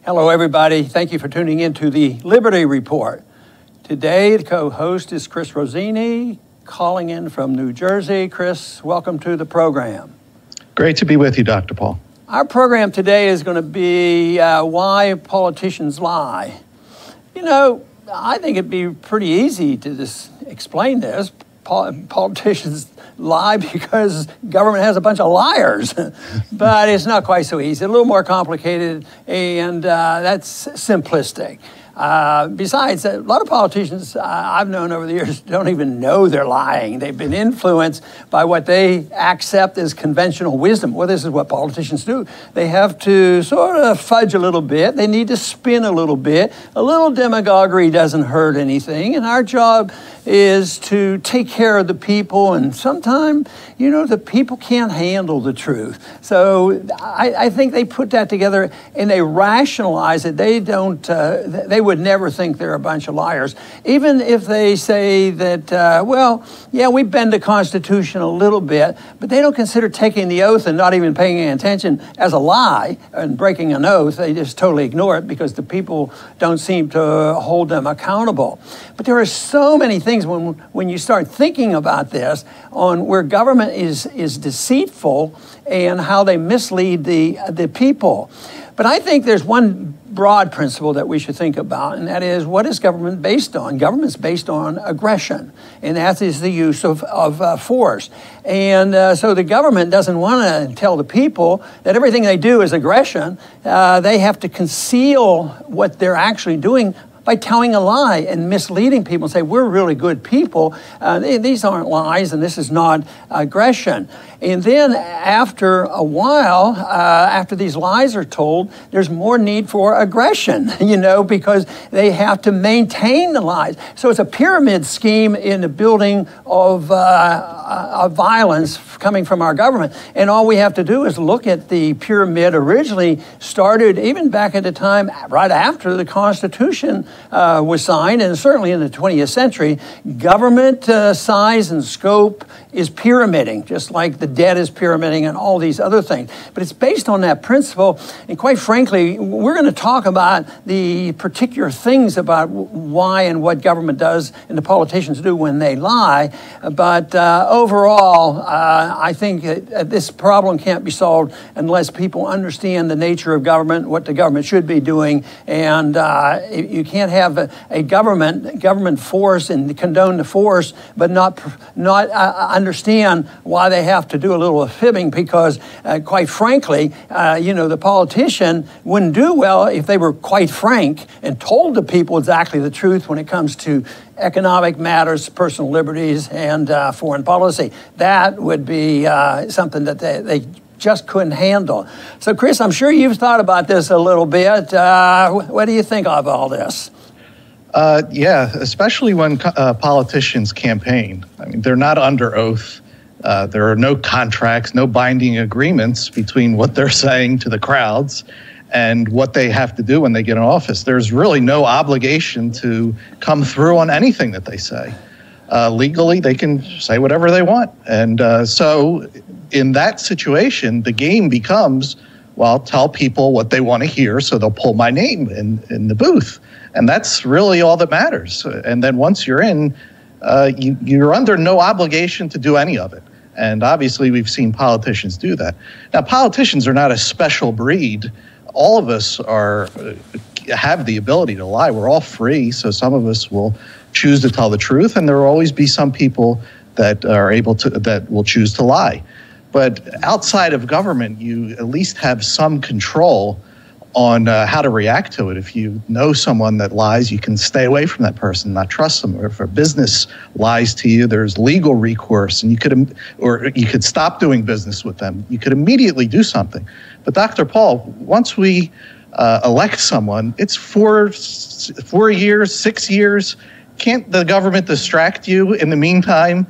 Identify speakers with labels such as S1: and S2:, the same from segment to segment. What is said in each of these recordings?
S1: Hello, everybody. Thank you for tuning in to the Liberty Report. Today, the co-host is Chris Rossini, calling in from New Jersey. Chris, welcome to the program.
S2: Great to be with you, Dr. Paul.
S1: Our program today is going to be why politicians lie. You know, I think it'd be pretty easy to just explain this. Politicians lie because government has a bunch of liars, but it's not quite so easy. A little more complicated, and that's simplistic. Besides, a lot of politicians I've known over the years don't even know they're lying. They've been influenced by what they accept as conventional wisdom. Well, this is what politicians do. They have to sort of fudge a little bit. They need to spin a little bit. A little demagoguery doesn't hurt anything, and our job is to take care of the people, and sometimes, you know, the people can't handle the truth. So I think they put that together and they rationalize it. They don't, they would never think they're a bunch of liars. Even if they say that, well, yeah, we bend the Constitution a little bit, but they don't consider taking the oath and not even paying attention as a lie and breaking an oath. They just totally ignore it because the people don't seem to hold them accountable. But there are so many things when you start thinking about this on where government is deceitful and how they mislead the people. But I think there's one broad principle that we should think about, and that is, what is government based on? Government's based on aggression, and that is the use of force. And so the government doesn't want to tell the people that everything they do is aggression. They have to conceal what they're actually doing by telling a lie and misleading people and say, we're really good people. These aren't lies and this is not aggression. And then after a while, after these lies are told, there's more need for aggression, you know, because they have to maintain the lies. So it's a pyramid scheme in the building of violence coming from our government. And all we have to do is look at the pyramid originally started even back at the time right after the Constitution was signed, and certainly in the 20th century. Government size and scope is pyramiding, just like the debt is pyramiding and all these other things. But it's based on that principle. And quite frankly, we're going to talk about the particular things about why and what government does and the politicians do when they lie. But overall, I think this problem can't be solved unless people understand the nature of government, what the government should be doing. And you can't have a government force and condone the force, but not understand why they have to do a little fibbing, because quite frankly, you know, the politician wouldn't do well if they were quite frank and told the people exactly the truth when it comes to economic matters, personal liberties, and foreign policy. That would be something that they just couldn't handle. So, Chris, I'm sure you've thought about this a little bit. What do you think of all this?
S2: Yeah, especially when politicians campaign. I mean, they're not under oath. There are no contracts, no binding agreements between what they're saying to the crowds and what they have to do when they get in office. There's really no obligation to come through on anything that they say. Legally, they can say whatever they want. And so in that situation, the game becomes, well, tell people what they want to hear so they'll pull my name in the booth. And that's really all that matters. And then once you're in, you're under no obligation to do any of it. And obviously, we've seen politicians do that. Now, politicians are not a special breed. All of us have the ability to lie. We're all free, so some of us will choose to tell the truth, and there will always be some people that will choose to lie. But outside of government, you at least have some control on how to react to it. If you know someone that lies, you can stay away from that person, not trust them. Or if a business lies to you, there's legal recourse, and you could stop doing business with them. You could immediately do something. But Dr. Paul, once we elect someone, it's 4 years, 6 years. Can't the government distract you in the meantime?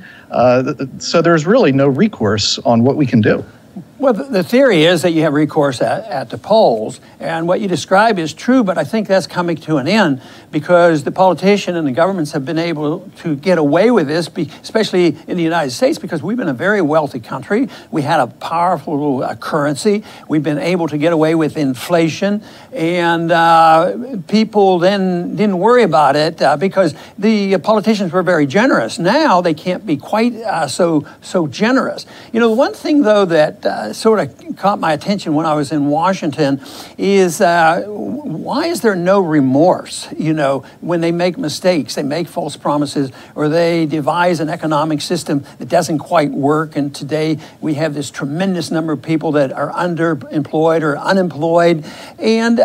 S2: So there's really no recourse on what we can do.
S1: Well, the theory is that you have recourse at the polls, and what you describe is true, but I think that's coming to an end because the politician and the governments have been able to get away with this, especially in the United States, because we've been a very wealthy country. We had a powerful currency. We've been able to get away with inflation, and people then didn't worry about it because the politicians were very generous. Now they can't be quite so generous. You know, the one thing, though, that sort of caught my attention when I was in Washington is why is there no remorse, you know, when they make mistakes, they make false promises, or they devise an economic system that doesn't quite work, and today we have this tremendous number of people that are underemployed or unemployed, and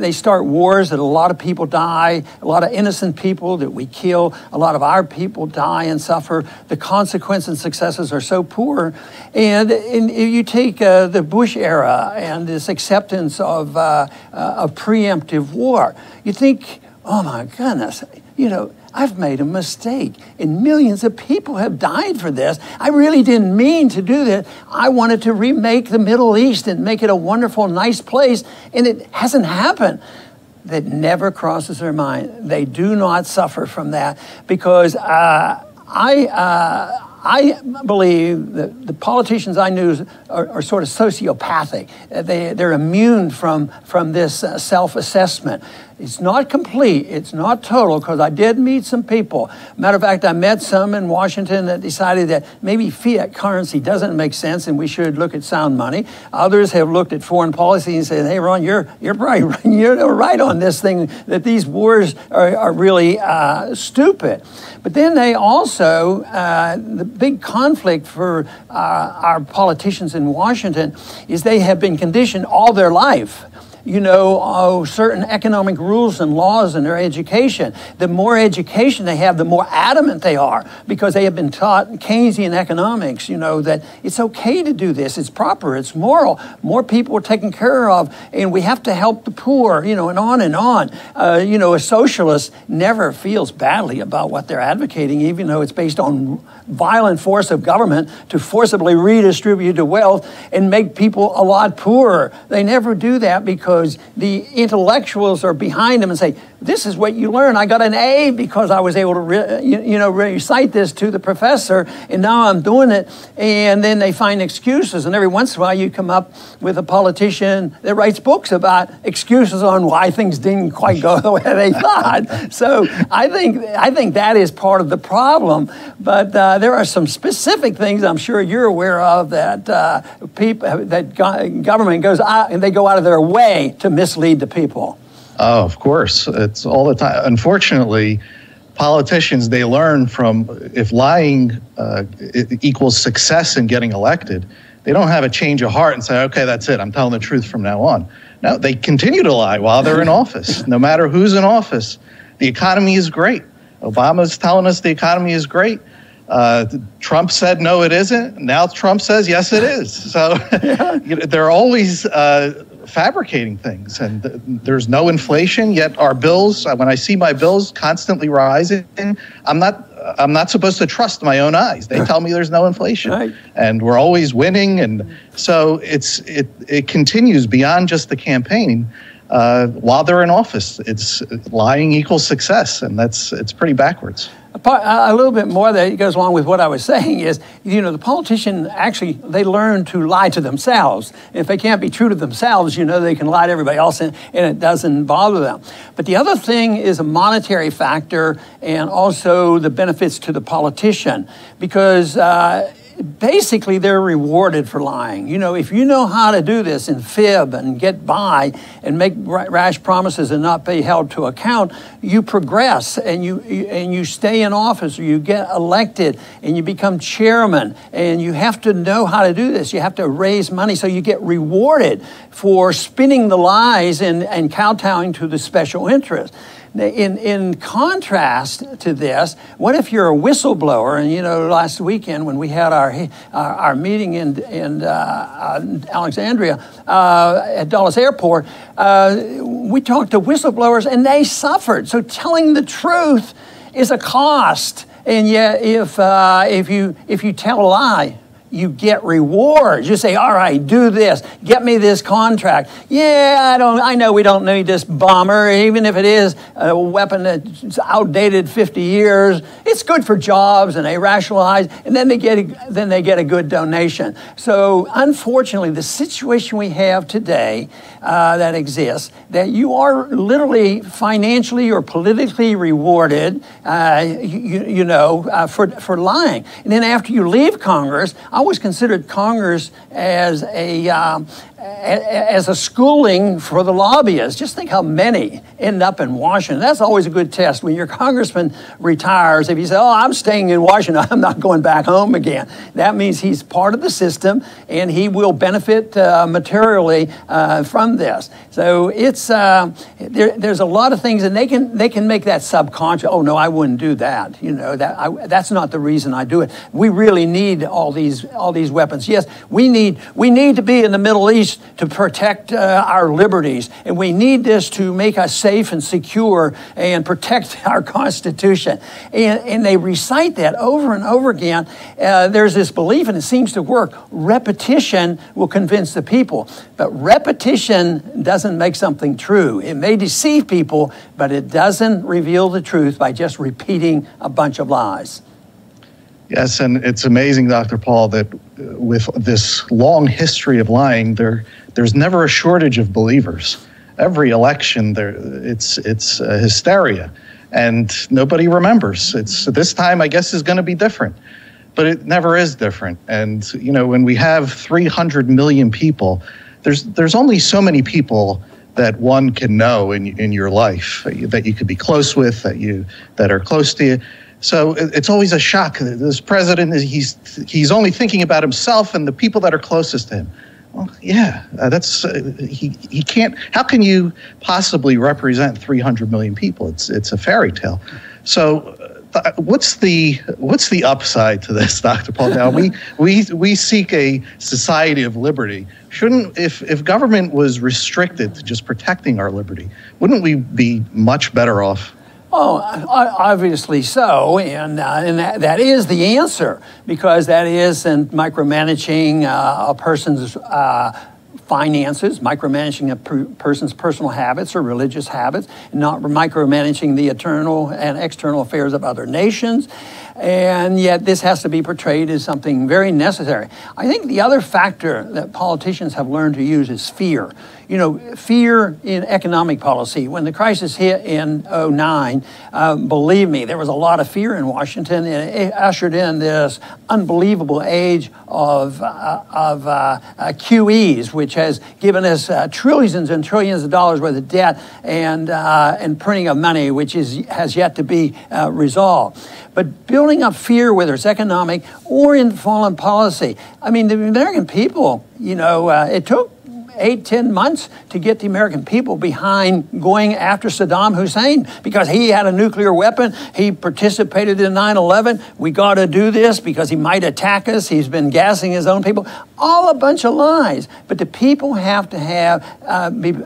S1: they start wars that a lot of people die, a lot of innocent people that we kill, a lot of our people die and suffer. The consequences and successes are so poor, and you take the Bush era and this acceptance of preemptive war. You think, oh my goodness, you know, I've made a mistake, and millions of people have died for this. I really didn't mean to do that. I wanted to remake the Middle East and make it a wonderful, nice place, and it hasn't happened. That never crosses their mind. They do not suffer from that because I believe that the politicians I knew are sort of sociopathic. They're immune from this self-assessment. It's not complete, it's not total, because I did meet some people. Matter of fact, I met some in Washington that decided that maybe fiat currency doesn't make sense and we should look at sound money. Others have looked at foreign policy and said, hey, Ron, you're right. You're right on this thing, that these wars are really stupid. But then they also, the big conflict for our politicians in Washington is they have been conditioned all their life, you know, certain economic rules and laws in their education. The more education they have, the more adamant they are, because they have been taught Keynesian economics, you know, that it's okay to do this, it's proper, it's moral, more people are taken care of, and we have to help the poor, you know, and on and on. You know, a socialist never feels badly about what they're advocating, even though it's based on violent force of government to forcibly redistribute the wealth and make people a lot poorer. They never do that because the intellectuals are behind them and say, this is what you learn. I got an A because I was able to recite this to the professor, and now I'm doing it. And then they find excuses, and every once in a while you come up with a politician that writes books about excuses on why things didn't quite go the way they thought. So I think that is part of the problem. But there are some specific things I'm sure you're aware of that government goes out and they go out of their way to mislead the people.
S2: Oh, of course. It's all the time. Unfortunately, politicians, they learn from if lying equals success in getting elected, they don't have a change of heart and say, okay, that's it, I'm telling the truth from now on. No, they continue to lie while they're in office, no matter who's in office. The economy is great. Obama's telling us the economy is great. Trump said, no, it isn't. Now Trump says, yes, it is. So they're always fabricating things, and there's no inflation, yet our bills, when I see my bills constantly rising, I'm not supposed to trust my own eyes. They tell me there's no inflation, right, and we're always winning. And so it continues beyond just the campaign. While they're in office, it's lying equals success, and it's pretty backwards.
S1: A little bit more that goes along with what I was saying is, you know, the politician actually, they learn to lie to themselves. If they can't be true to themselves, you know, they can lie to everybody else and it doesn't bother them. But the other thing is a monetary factor and also the benefits to the politician, because basically they're rewarded for lying. You know, if you know how to do this and fib and get by and make rash promises and not be held to account, you progress and you stay in office, or you get elected and you become chairman, and you have to know how to do this. You have to raise money, so you get rewarded for spinning the lies and kowtowing to the special interest. In contrast to this, what if you're a whistleblower? And you know, last weekend when we had our meeting in Alexandria at Dulles Airport, we talked to whistleblowers and they suffered. So telling the truth is a cost, and yet if you tell a lie, you get rewards. You say, all right, do this, get me this contract. Yeah, I know we don't need this bomber, even if it is a weapon that's outdated 50 years. It's good for jobs, and they rationalize, and then they get a good donation. So unfortunately, the situation we have today that exists, that you are literally financially or politically rewarded, for lying. And then after you leave Congress, I always considered Congress as a schooling for the lobbyists. Just think how many end up in Washington. That's always a good test. When your congressman retires, if he says, oh, I'm staying in Washington, I'm not going back home again, that means he's part of the system and he will benefit materially from this. So it's there's a lot of things, and they can make that subconscious. Oh no, I wouldn't do that. That's not the reason I do it. We really need all these weapons. Yes, we need to be in the Middle East to protect our liberties, and we need this to make us safe and secure and protect our Constitution. And they recite that over and over again. There's this belief, and it seems to work. Repetition will convince the people, but repetition doesn't make something true. It may deceive people, but it doesn't reveal the truth by just repeating a bunch of lies.
S2: Yes, and it's amazing, Dr. Paul, that with this long history of lying, there's never a shortage of believers. Every election, it's hysteria, and nobody remembers. This time, I guess, is going to be different, but it never is different. And when we have 300 million people, there's only so many people that one can know in your life that you could be close with, that are close to you. So it's always a shock. This president, he's only thinking about himself and the people that are closest to him. Well, yeah, he can't. How can you possibly represent 300 million people? It's a fairy tale. So what's the upside to this, Dr. Paul? Now we seek a society of liberty. Shouldn't, if government was restricted to just protecting our liberty, wouldn't we be much better off?
S1: Oh, obviously so, and that is the answer, because that isn't micromanaging a person's finances, micromanaging a person's personal habits or religious habits, not micromanaging the internal and external affairs of other nations. And yet this has to be portrayed as something very necessary. I think the other factor that politicians have learned to use is fear. Fear in economic policy. When the crisis hit in 2009, believe me, there was a lot of fear in Washington, and it ushered in this unbelievable age of QEs, which has given us trillions and trillions of dollars worth of debt and printing of money, which has yet to be resolved. But building up fear, whether it's economic or in foreign policy, I mean, the American people, it took 8-10 months to get the American people behind going after Saddam Hussein because he had a nuclear weapon. He participated in 9/11. We got to do this because he might attack us. He's been gassing his own people. All a bunch of lies. But the people have to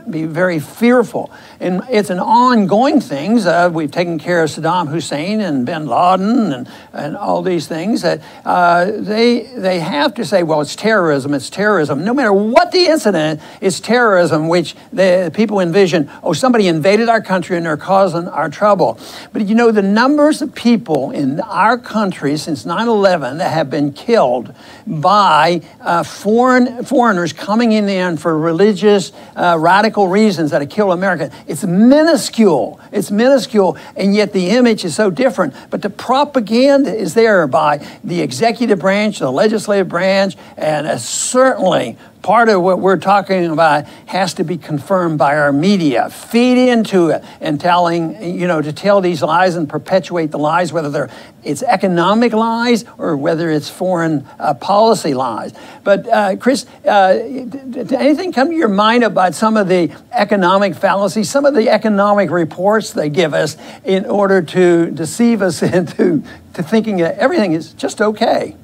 S1: be very fearful. And it's an ongoing thing. We've taken care of Saddam Hussein and bin Laden and all these things. That they have to say, well, it's terrorism. It's terrorism. No matter what the incident, it's terrorism, which the people envision, somebody invaded our country and they're causing our trouble. But the numbers of people in our country since 9/11 that have been killed by foreigners coming in for religious, radical reasons that have killed America, it's minuscule. It's minuscule, and yet the image is so different. But the propaganda is there by the executive branch, the legislative branch, and certainly part of what we're talking about has to be confirmed by our media. Feed into it and to tell these lies and perpetuate the lies, whether it's economic lies or whether it's foreign policy lies. But Chris, did anything come to your mind about some of the economic fallacies, some of the economic reports they give us in order to deceive us into thinking that everything is just okay?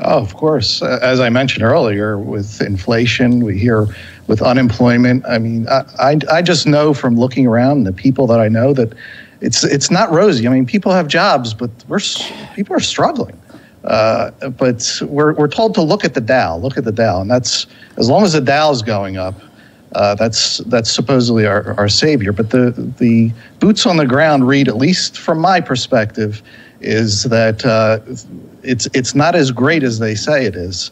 S2: Oh, of course. As I mentioned earlier, with inflation, we hear with unemployment. I mean, I just know from looking around the people that I know that it's not rosy. I mean, people have jobs, but people are struggling. But we're told to look at the Dow, and that's, as long as the Dow is going up, that's supposedly our savior. But the boots on the ground read, at least from my perspective, is that it's not as great as they say it is,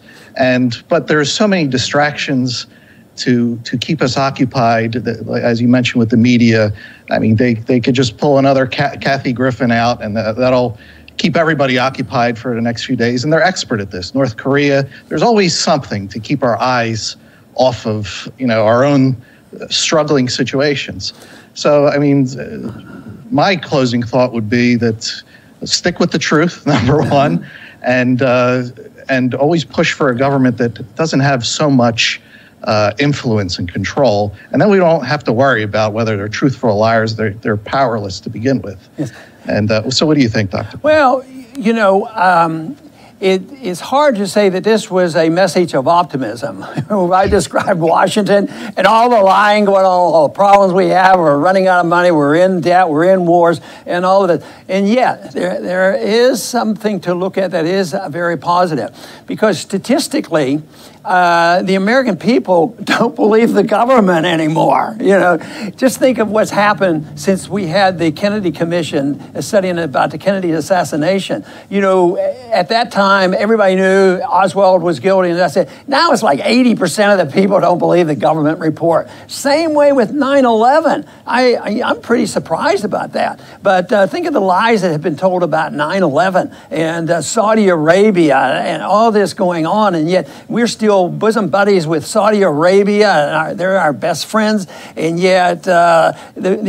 S2: but there's so many distractions to keep us occupied. As you mentioned with the media, I mean, they could just pull another Kathy Griffin out, and that'll keep everybody occupied for the next few days. And they're expert at this. North Korea, there's always something to keep our eyes off of, our own struggling situations. So, I mean, my closing thought would be that stick with the truth, number one, and always push for a government that doesn't have so much influence and control, and then we don't have to worry about whether they're truthful or liars. They're powerless to begin with. Yes. And so what do you think, Dr.?
S1: Well, it's hard to say that this was a message of optimism. I described Washington and all the lying going on, all the problems we have. We're running out of money. We're in debt. We're in wars and all of it. And yet there is something to look at that is very positive, because statistically, the American people don't believe the government anymore. Just think of what's happened since we had the Kennedy Commission studying about the Kennedy assassination. At that time, everybody knew Oswald was guilty, and that's it. Now it's like 80% of the people don't believe the government report. Same way with 9/11. I'm pretty surprised about that. But think of the lies that have been told about 9/11 and Saudi Arabia and all this going on, and yet we're still bosom buddies with Saudi Arabia, and they're our best friends, and yet the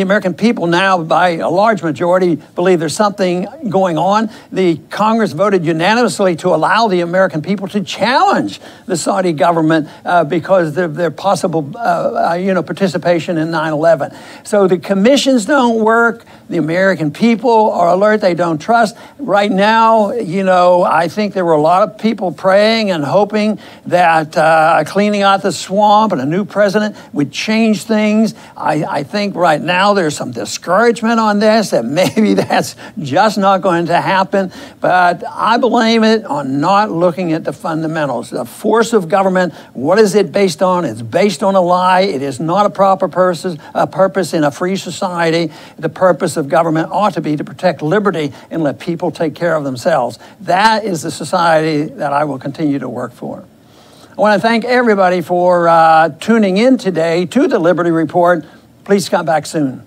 S1: American people now, by a large majority, believe there's something going on. The Congress voted unanimously to allow the American people to challenge the Saudi government because of their possible participation in 9/11. So the commissions don't work. The American people are alert. They don't trust. Right now, I think there were a lot of people praying and hoping that cleaning out the swamp and a new president would change things. I think right now there's some discouragement on this, that maybe that's just not going to happen. But I blame it on not looking at the fundamentals. The force of government, what is it based on? It's based on a lie. It is not a proper purpose in a free society. The purpose of government ought to be to protect liberty and let people take care of themselves. That is the society that I will continue to work for. I want to thank everybody for tuning in today to the Liberty Report. Please come back soon.